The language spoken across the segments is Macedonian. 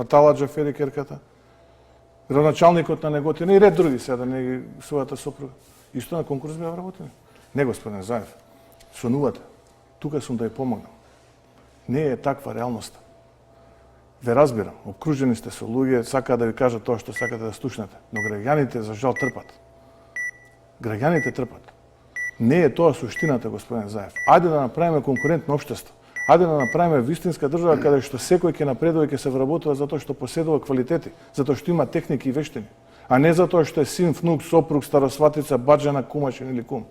Тала Џафери керката, градоначалникот на Неготина и ред други сега, да не ги својата сопруга. Исто на конкурс беа вработени. Не, господин Заев, со нулата. Тука сум да ја помогнам. Не е таква реалноста. Ве разбирам, обкружени сте со луѓе, сакаат да ви кажат тоа што сакате да слушнете, но граѓаните за жал трпат. Граѓаните трпат. Не е тоа суштината, господин Заев. Ајде да направиме конкурентно општество. Ајде да направиме вистинска држава каде што секој ќе напредува и ќе се вработува затоа што поседува квалитети, затоа што има техники и вештини, а не затоа што е син, внук, сопруг, старосватица, баџана, кумашин или кум.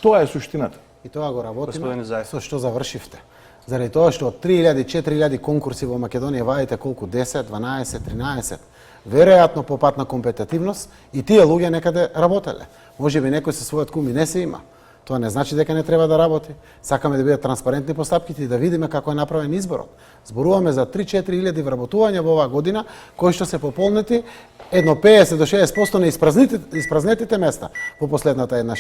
Тоа е суштината. И тоа го работиме со што завршивте. Заради тоа што од 3000-4000 конкурси во Македонија ваите колку 10, 12, 13, веројатно по пат на компетитивност и тие луѓе некаде работеле. Можеби некој со својот кум и не се има. Тоа не значи дека не треба да работи. Сакаме да бидат транспарентни постапките и да видиме како е направен изборот. Зборуваме за 3-4 илјади вработувања во оваа година, кои што се пополнети едно 50 до 60% на испразнетите места во последната една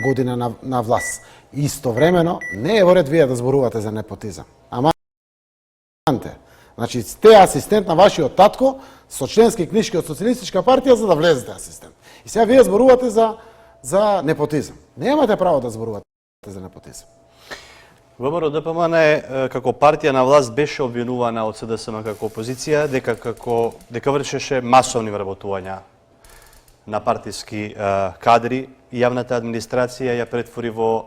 година на власт. Истовремено, не е во ред вие да зборувате за непотизам. Аманте. Значи, сте асистент на вашиот татко со членски книжки од Социјалистичка партија за да влезете асистент. И сега вие зборувате за непотизам. Немате право да зборувате за непотизам. ВМРО ДПМН како партија на власт беше обвинувана од СДСМ како опозиција дека вршеше масовни вработувања на партиски кадри и јавната администрација ја претвори во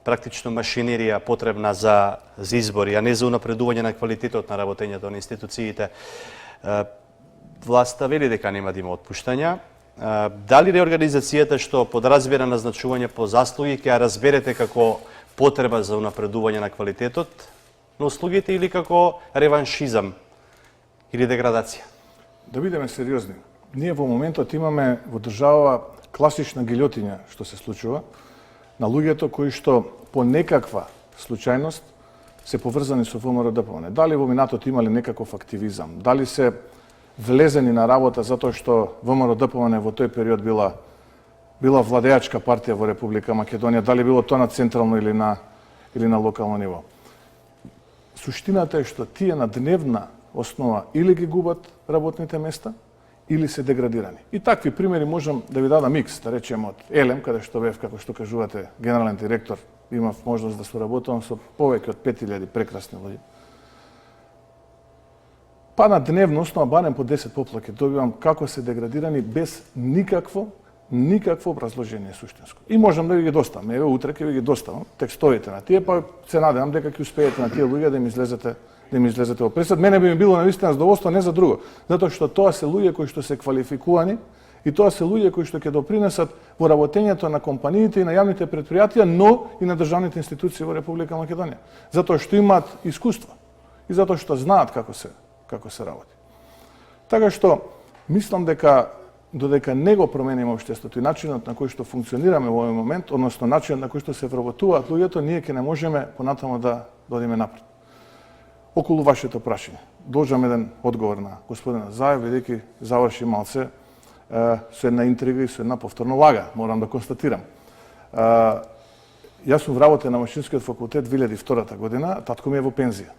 практично машинерија потребна за избори, а не за унапредување на квалитетот на работењето на институциите. Власта вели дека нема да има отпуштања. Дали реорганизацијата што подразбира назначување по заслуги ќе ја разберете како потреба за унапредување на квалитетот на услугите или како реваншизам или деградација? Да бидеме сериозни. Ние во моментот имаме во држава класична гилјотиња што се случува на луѓето кои што по некаква случајност се поврзани со ВМРО ДПМН. Дали во минатот имале некаков активизам, дали се влезени на работа затоа што ВМРО ДПМН во тој период била владеачка партија во Република Македонија, дали било тоа на централно или на локално ниво. Суштината е што тие на дневна основа или ги губат работните места, или се деградирани. И такви примери можам да ви дадам микс, да речем од Елем, каде што бев, како што кажувате, генерален директор, имав можност да соработувам со повеќе од 5000 прекрасни луѓе. Па на дневна основа, барем по 10 поплаки, добивам како се деградирани без никакво образложение суштинско. И можам да ви ги доставам. Еве утре ќе ви ги доставам текстовите на тие, па се надевам дека ќе успеете на тие луѓе да им излезете во пресад. Мене би ми било навистина задоволство, не за друго, затоа што тоа се луѓе кои што се квалификувани и тоа се луѓе кои што ќе допринесат во работењето на компаниите и на јавните претпријатија, но и на државните институции во Република Македонија. Затоа што имаат искуство и затоа што знаат како се работи. Така што мислам дека додека не го промениме општеството и начинот на кој што функционираме во овој момент, односно начинот на кој што се вработуваат луѓето, ние ќе не можеме понатаму да одиме напред. Околу вашето прашање, должам еден одговор на господина Заев, бидејќи заврши малце со една интрига и со една повторна лага, морам да констатирам. Јас сум вработен на Машинскиот факултет 2002 година, татко ми е во пензија.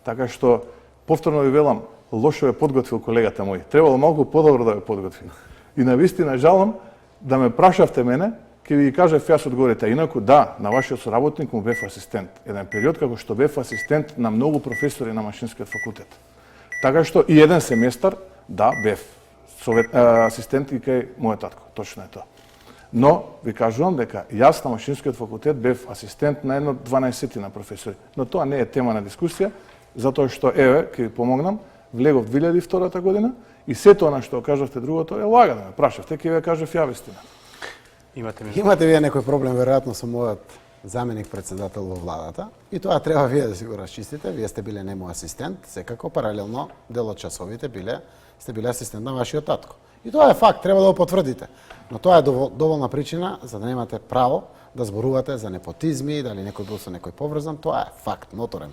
Така што, повторно ви велам, лошо е подготвил колегата мој. Требало малку подобро да ве подготвил. И навистина жалам да ме прашавте мене, ќе ви кажав јас одговорите. Инаку да, на вашиот соработник му бев асистент. Еден период како што бев асистент на многу професори на Машинскиот факултет. Така што и еден семестар, да, бев асистент и кај мојот татко. Точно е тоа. Но ви кажувам дека јас на Машинскиот факултет бев асистент на едно 12 на професори. Но тоа не е тема на дискусија, затоа што еве ќе ви помогнам, влегов 2002 година и се тоа на што кажавте другото е лага да ме прашавте, ќе ви кажав ја вистина. Имате вие некој проблем веројатно со мојот заменик председател во владата и тоа треба вие да си го расчистите. Вие сте биле нему асистент, секако паралелно дел од часовите сте биле асистент на вашиот татко. И тоа е факт, треба да го потврдите. Но тоа е доволна причина за да немате право да зборувате за непотизми, дали некој бил со некој поврзан, тоа е факт, ноторен.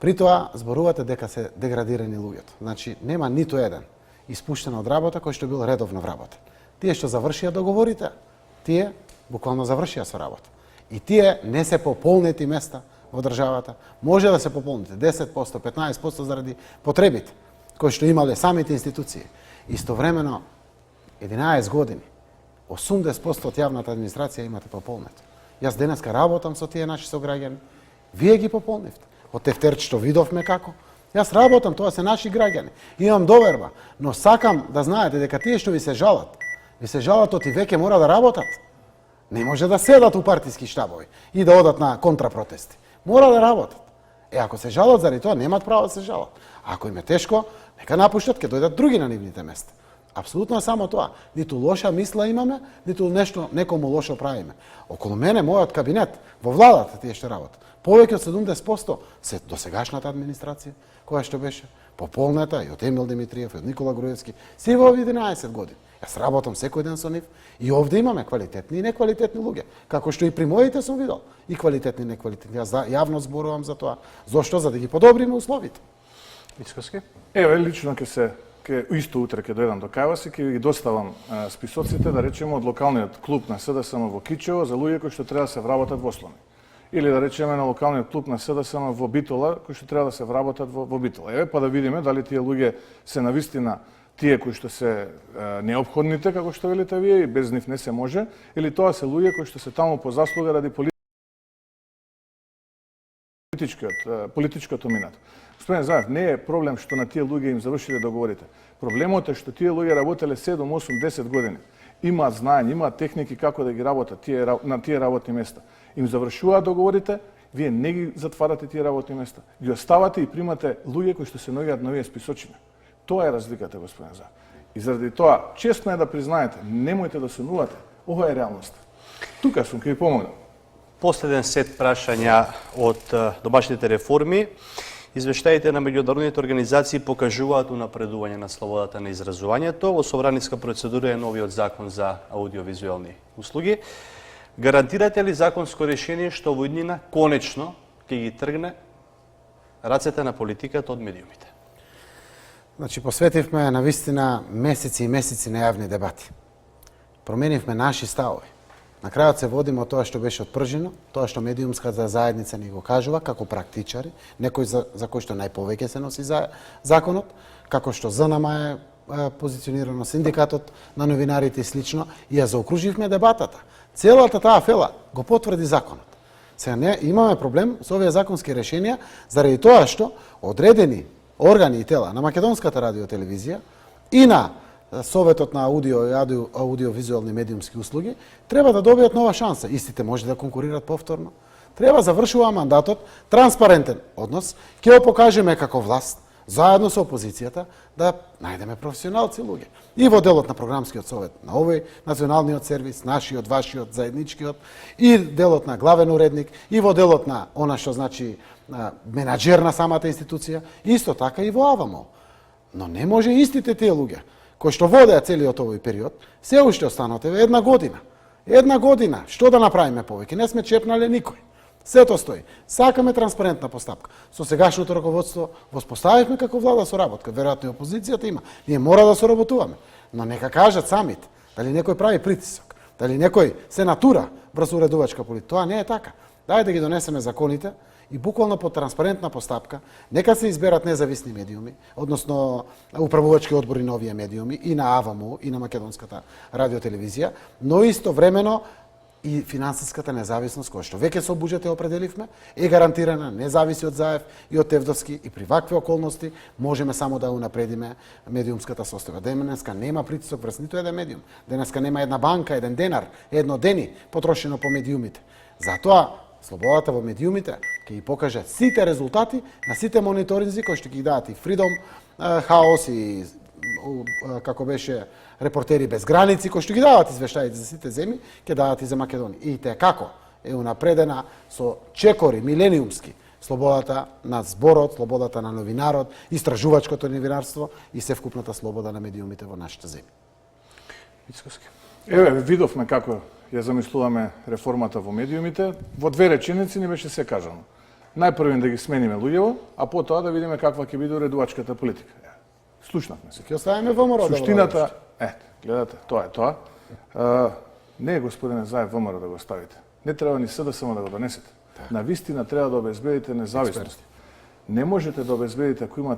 При тоа зборувате дека се деградирани луѓето. Значи нема ниту еден испуштен од работа кој што бил редовно вработен. Тие што завршија договорите, тие буквално завршија со работа. И тие не се пополнети места во државата, може да се пополните 10%, 15% заради потребите кои што имале самите институции. Истовремено 11 години 80% од јавната администрација имате пополнето. Јас денеска работам со тие наши сограѓани. Вие ги пополнивте. Од тефтерчето видовме како. Јас работам, тоа се наши граѓани. Имам доверба, но сакам да знаете дека тие што ви се жалат од и веќе мора да работат. Не може да седат у партиски штабови и да одат на контрапротести. Мора да работат. Ако се жалат заради тоа, немаат право да се жалат. Ако им е тешко, нека напуштат, ќе дојдат други на нивните места. Апсолутно е само тоа. Ниту лоша мисла имаме, ниту нешто некому лошо правиме. Околу мене, мојот кабинет, во владата тие што работат, повеќе од 70% се досегашната администрација, која што беше пополнета и од Емил Димитриев, и од Никола Груевски, се во 11 години. Јас работам секој ден со нив и овде имаме квалитетни и неквалитетни луѓе. Како што и при моите сум видел, и квалитетни и неквалитетни. Јас јавно зборувам за тоа. Зошто? За да ги подобриме условите. Мицкоски? Еве, лично ќе исто утре ќе дојдам до Кајвас и ќе ви ги доставам списоците, да речеме, од локалниот клуб на СДСМ во Кичево за луѓе кои што треба да се вработат во Слони. Или да речеме на локалниот клуб на СДСМ во Битола, кои што треба да се вработат во Битола. Еве, па да видиме дали тие луѓе се навистина тие кои што се неопходните, како што велите вие, и без нив не се може, или тоа се луѓе кои што се таму по заслуга ради политичкото минато. Господин Заев, не е проблем што на тие луѓе им завршиле договорите. Проблемот е што тие луѓе работеле 7, 8, 10 години. Имаат знаење, имаат техники како да ги работат на тие работни места. Им завршуваат договорите, вие не ги затварате тие работни места. Ги оставате и примате луѓе кои што се наоѓаат на овие списочиња. Тоа е разликата, господин Заев. И заради тоа, честно е да признаете, немојте да сонувате. Ова е реалност. Тука сум, ќе ви помогнам. Последен сет прашања од домашните реформи. Извештаите на меѓународните организации покажуваат унапредување на слободата на изразувањето. Во собраниска процедура е новиот закон за аудиовизуелни услуги. Гарантирате ли законско решение што во иднина конечно ќе ги тргне рацете на политиката од медиумите? Значи, посветивме на вистина месеци и месеци на јавни дебати. Променивме наши ставови. На крајот се водиме од тоа што беше отпржено, тоа што медиумската заедница ни го кажува како практичари, некој за кој што најповеќе се носи законот, како што ЗНМ е позиционирано, синдикатот на новинарите и слично, и ја заокруживме дебатата. Целата таа фела го потврди законот. Сега не имаме проблем со овие законски решенија заради тоа што одредени органи и тела на Македонската радиотелевизија и на Советот на аудио и аудиовизуелни медиумски услуги треба да добијат нова шанса. Истите може да конкурират повторно. Треба завршува мандатот транспарентен однос, ќе го покажеме како власт, заедно со опозицијата, да најдеме професионалци луѓе. И во делот на програмскиот совет на овој националниот сервис, нашиот, вашиот, заедничкиот, и делот на главен уредник, и во делот на она што значи менаџер на самата институција, исто така и во АВАМО. Но не може истите тие луѓе кои што водеа целиот овој период, се уште останат една година. Една година, што да направиме повеќе? Не сме чепнале никој. Сето стои. Сакаме транспарентна постапка. Со сегашното раководство воспоставивме како влада соработка. Веројатно и опозицијата има. Ние мора да соработуваме. Но нека кажат самите дали некој прави притисок, дали некој се натура врз уредувачка политика. Тоа не е така. Дај да ги донесеме законите и буквално по транспарентна постапка, нека се изберат независни медиуми, односно управувачки одбори на овие медиуми, и на АВАМО, и на Македонската радиотелевизија, но истовремено и финансиската независност, која што веќе со буџет ја определивме, е гарантирана, не зависи од Заев и од Тевдовски, и при вакви околности можеме само да унапредиме медиумската состојба. Денеска нема притисок врз ниту еден медиум. Денеска нема една банка, еден денар, едно дени потрошено по медиумите. Затоа слободата во медиумите ќе ги покаже сите резултати на сите мониторинзи кои што ги дадат и Freedom House и како беше Репортери без граници, кои што ги дават извештаите за сите земји, ќе дадат и за Македонија. И те како е унапредена со чекори милениумски слободата на зборот, слободата на новинарот, истражувачкото новинарство и севкупната слобода на медиумите во нашите земји. Еве, видовме како ја замислуваме реформата во медиумите. Во две реченици ни беше се кажано. Најпрвен да ги смениме луѓево, а потоа да видиме каква ќе биде уредувачката политика. Слушнавме се. Ќе оставиме ВМРО. Суштината, гледате, тоа е тоа. Не, господине Заев, ВМРО да го ставите. Не треба ни СДСМ да го донесете. На вистина треба да обезбедите независност. Не можете да обезбедите ако имате